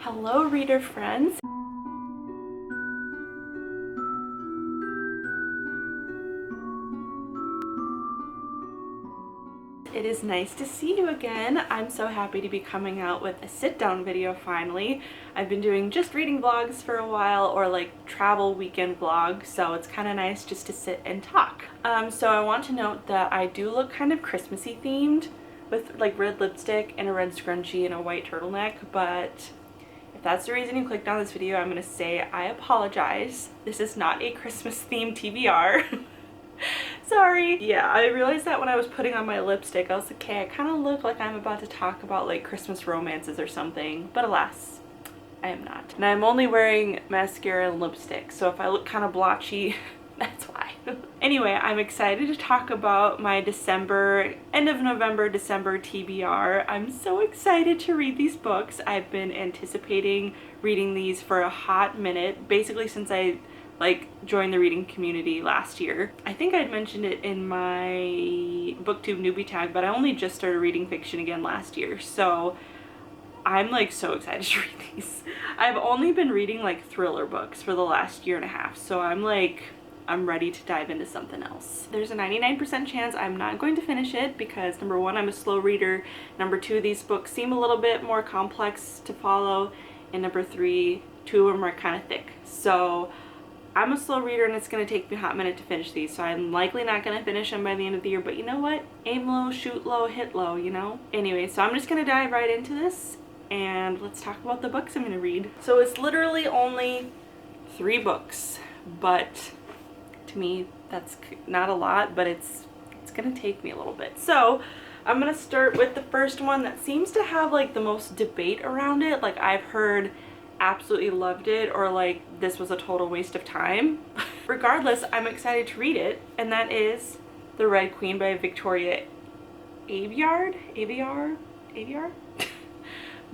Hello, reader friends. It is nice to see you again. I'm so happy to be coming out with a sit-down video finally. I've been doing just reading vlogs for a while, or like travel weekend vlogs, so it's kind of nice just to sit and talk. So I want to note that I do look kind of Christmassy themed with like red lipstick and a red scrunchie and a white turtleneck, but if that's the reason you clicked on this video, I'm going to say I apologize. This is not a Christmas themed TBR. Sorry. Yeah, I realized that when I was putting on my lipstick, I was like, okay, I kind of look like I'm about to talk about like Christmas romances or something, but alas, I am not. And I'm only wearing mascara and lipstick, so if I look kind of blotchy, that's why. Anyway, I'm excited to talk about my December, end of November, December TBR. I'm so excited to read these books. I've been anticipating reading these for a hot minute, basically since I joined the reading community last year. I think I'd mentioned it in my booktube newbie tag, but I only just started reading fiction again last year, so I'm like so excited to read these. I've only been reading like thriller books for the last year and a half, so I'm ready to dive into something else. There's a 99% chance I'm not going to finish it because number one, I'm a slow reader. Number two, these books seem a little bit more complex to follow. And number three, two of them are kind of thick. So I'm a slow reader and it's going to take me a hot minute to finish these. So I'm likely not going to finish them by the end of the year. But you know what? Aim low, shoot low, hit low, you know? Anyway, so I'm just going to dive right into this and let's talk about the books I'm going to read. So it's literally only 3 books, but to me that's not a lot, but it's gonna take me a little bit. So I'm gonna start with the first one that seems to have like the most debate around it. Like I've heard absolutely loved it, or like this was a total waste of time. Regardless, I'm excited to read it, and that is The Red Queen by Victoria Aveyard.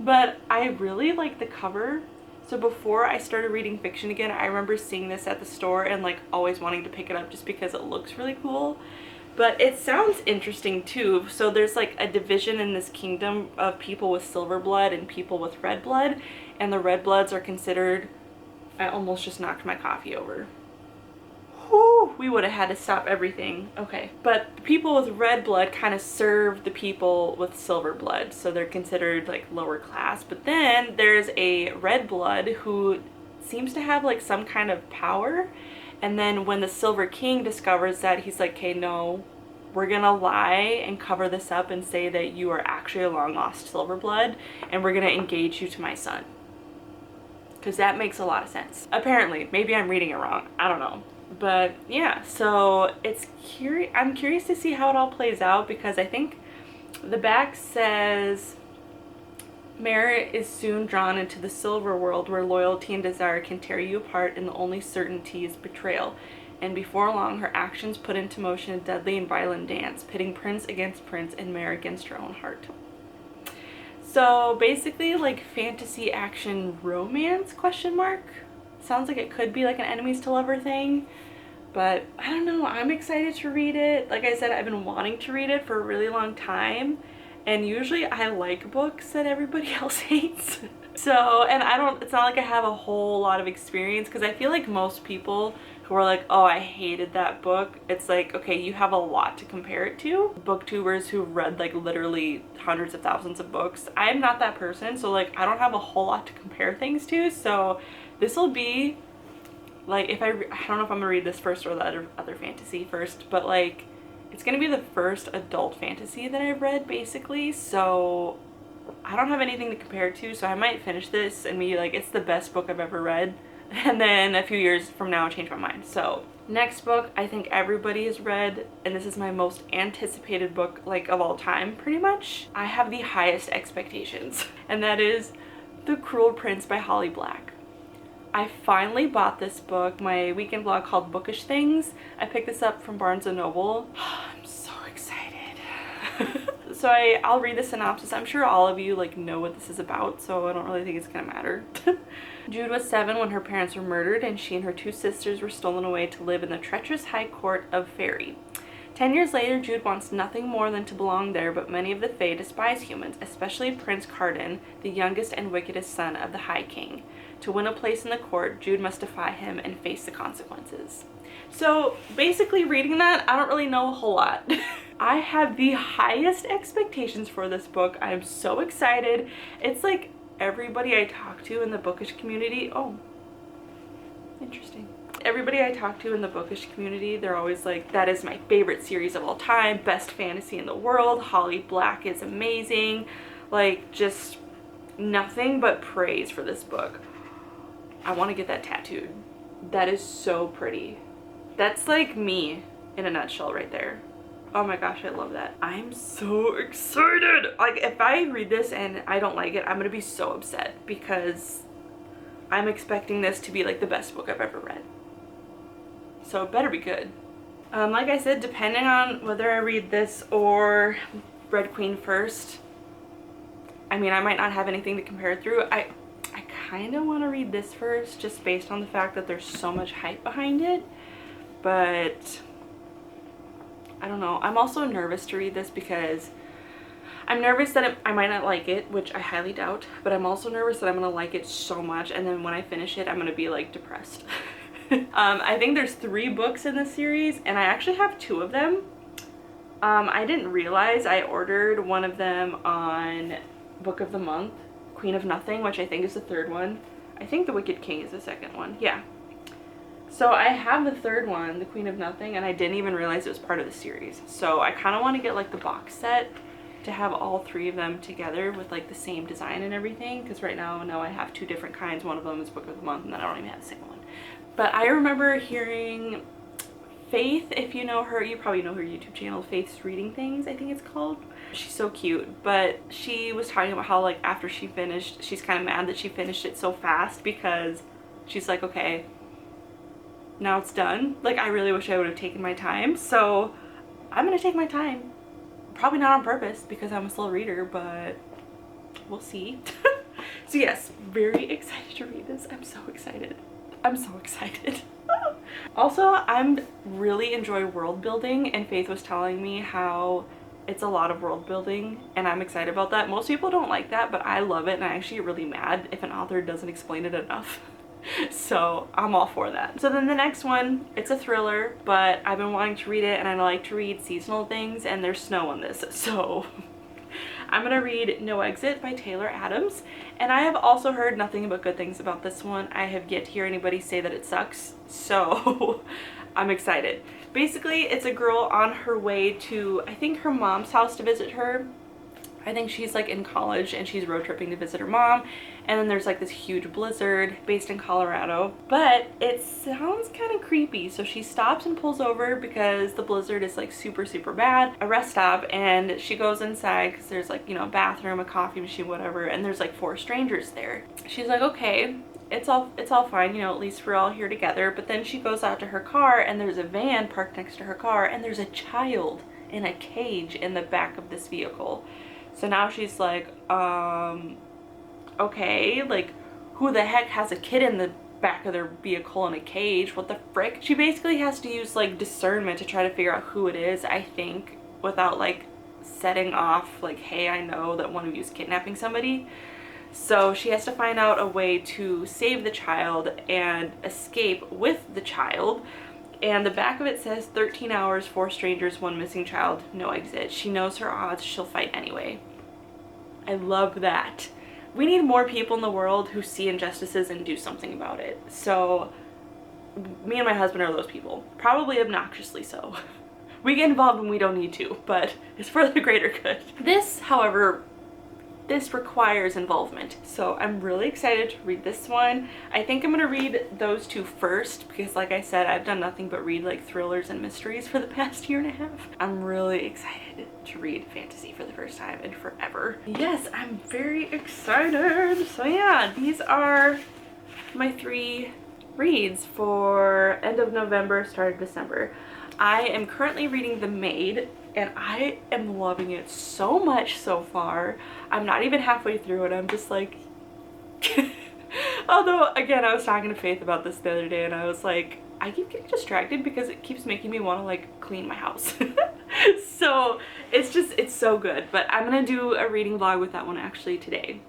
But I really like the cover. So before I started reading fiction again, I remember seeing this at the store and like always wanting to pick it up just because it looks really cool. But it sounds interesting too. So there's like a division in this kingdom of people with silver blood and people with red blood. And the red bloods are considered... I almost just knocked my coffee over. Whew, we would have had to stop everything. Okay. But the people with red blood kind of serve the people with silver blood, so they're considered like lower class. But then there's a red blood who seems to have like some kind of power, and then when the Silver King discovers that, he's like, okay, no, we're gonna lie and cover this up and say that you are actually a long lost silver blood, and we're gonna engage you to my son. Because that makes a lot of sense. Apparently. Maybe I'm reading it wrong. I don't know. But yeah, so I'm curious to see how it all plays out, because I think the back says Merit is soon drawn into the silver world where loyalty and desire can tear you apart and the only certainty is betrayal. And before long, her actions put into motion a deadly and violent dance, pitting prince against prince and mare against her own heart. So basically like fantasy action romance question mark. Sounds like it could be like an enemies to lover thing, but I don't know. I'm excited to read it. Like I said, I've been wanting to read it for a really long time, and usually I like books that everybody else hates. So, and it's not like I have a whole lot of experience, because I feel like most people who are like, oh, I hated that book, it's like, okay, you have a lot to compare it to. Booktubers who read like literally hundreds of thousands of books. I'm not that person, so like I don't have a whole lot to compare things to. So this will be like, I don't know if I'm gonna read this first or the other fantasy first, but like it's gonna be the first adult fantasy that I've read basically, so I don't have anything to compare it to. So I might finish this and be like, it's the best book I've ever read, and then a few years from now change my mind. So next book I think everybody has read, and this is my most anticipated book like of all time pretty much. I have the highest expectations, and that is The Cruel Prince by Holly Black. I finally bought this book, my weekend vlog called Bookish Things. I picked this up from Barnes & Noble. I'm so excited. So I'll read the synopsis. I'm sure all of you like know what this is about, so I don't really think it's gonna matter. Jude was 7 when her parents were murdered, and she and her 2 sisters were stolen away to live in the treacherous high court of Fairy. 10 years later, Jude wants nothing more than to belong there, but many of the Fae despise humans, especially Prince Cardan, the youngest and wickedest son of the High King. To win a place in the court, Jude must defy him and face the consequences. So basically reading that, I don't really know a whole lot. I have the highest expectations for this book. I'm so excited. It's like everybody I talk to in the bookish community, oh, interesting. Everybody I talk to in the bookish community, they're always like, that is my favorite series of all time, best fantasy in the world, Holly Black is amazing, like just nothing but praise for this book. I want to get that tattooed. That is so pretty. That's like me in a nutshell right there. Oh my gosh, I love that. I'm so excited. Like if I read this and I don't like it, I'm gonna be so upset because I'm expecting this to be like the best book I've ever read. So it better be good. Like I said, depending on whether I read this or Red Queen first, I mean, I might not have anything to compare it through. I kind of want to read this first just based on the fact that there's so much hype behind it, but I don't know. I'm also nervous to read this because I'm nervous that I might not like it, which I highly doubt, but I'm also nervous that I'm going to like it so much and then when I finish it, I'm going to be like depressed. I think there's 3 books in this series and I actually have 2 of them. I didn't realize I ordered one of them on Book of the Month, Queen of Nothing, which I think is the 3rd one. I think The Wicked King is the 2nd one. Yeah. So I have the 3rd one, The Queen of Nothing, and I didn't even realize it was part of the series. So I kind of want to get like the box set to have all 3 of them together with like the same design and everything, because right now I have 2 different kinds. One of them is Book of the Month and then I don't even have the second one. But I remember hearing Faith, if you know her, you probably know her YouTube channel, Faith's Reading Things, I think it's called. She's so cute, but she was talking about how like after she finished, she's kind of mad that she finished it so fast because she's like, okay, now it's done. Like I really wish I would have taken my time, so I'm gonna take my time. Probably not on purpose because I'm a slow reader, but we'll see. So yes, very excited to read this. I'm so excited. I'm so excited. Also, I'm really enjoy world building, and Faith was telling me how it's a lot of world building and I'm excited about that. Most people don't like that, but I love it and I actually get really mad if an author doesn't explain it enough. So I'm all for that. So then the next one, it's a thriller, but I've been wanting to read it and I like to read seasonal things and there's snow on this. So I'm gonna read No Exit by Taylor Adams, and I have also heard nothing but good things about this one. I have yet to hear anybody say that it sucks, so I'm excited. Basically, it's a girl on her way to, I think, her mom's house to visit her. I think she's like in college and she's road tripping to visit her mom, and then there's like this huge blizzard based in Colorado, but it sounds kind of creepy. So she stops and pulls over because the blizzard is like super bad, a rest stop, and she goes inside because there's like, you know, a bathroom, a coffee machine, whatever, and there's like 4 strangers there. She's like, okay, it's all fine, you know, at least we're all here together. But then she goes out to her car and there's a van parked next to her car and there's a child in a cage in the back of this vehicle. So now she's like, okay, like, who the heck has a kid in the back of their vehicle in a cage? What the frick? She basically has to use, like, discernment to try to figure out who it is, I think, without, like, setting off, like, hey, I know that one of you is kidnapping somebody. So she has to find out a way to save the child and escape with the child. And the back of it says 13 hours, 4 strangers, 1 missing child, no exit. She knows her odds, she'll fight anyway. I love that. We need more people in the world who see injustices and do something about it. So me and my husband are those people. Probably obnoxiously so. We get involved when we don't need to, but it's for the greater good. This, however, this requires involvement, so I'm really excited to read this one. I think I'm gonna read those 2 first because, like I said, I've done nothing but read like thrillers and mysteries for the past year and a half. I'm really excited to read fantasy for the first time in forever. Yes, I'm very excited. So yeah, these are my 3 reads for end of November, start of December. I am currently reading The Maid, and I am loving it so much so far. I'm not even halfway through it. I'm just like, although again, I was talking to Faith about this the other day and I was like, I keep getting distracted because it keeps making me want to like clean my house. So it's so good. But I'm gonna do a reading vlog with that one actually today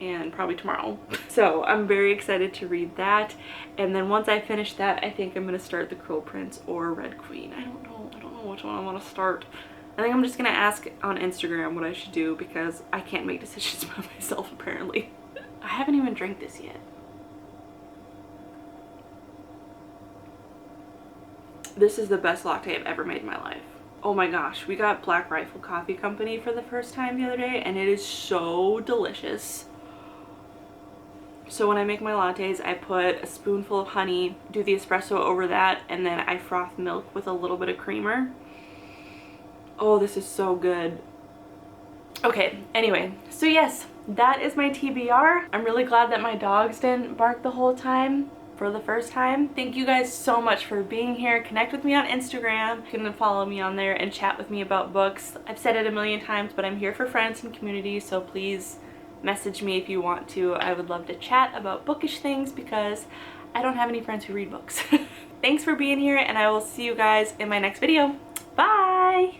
and probably tomorrow. So I'm very excited to read that. And then once I finish that, I think I'm gonna start The Cruel Prince or Red Queen. I don't know which one I want to start. I think I'm just gonna ask on Instagram what I should do because I can't make decisions by myself apparently. I haven't even drank this yet. This is the best latte I've ever made in my life. Oh my gosh, we got Black Rifle Coffee Company for the first time the other day and it is so delicious. So when I make my lattes, I put a spoonful of honey, do the espresso over that, and then I froth milk with a little bit of creamer. Oh, this is so good. Okay, anyway, so yes, that is my TBR. I'm really glad that my dogs didn't bark the whole time for the first time. Thank you guys so much for being here. Connect with me on Instagram. You can follow me on there and chat with me about books. I've said it a million times, but I'm here for friends and community, so please message me if you want to. I would love to chat about bookish things because I don't have any friends who read books. Thanks for being here, and I will see you guys in my next video. Bye!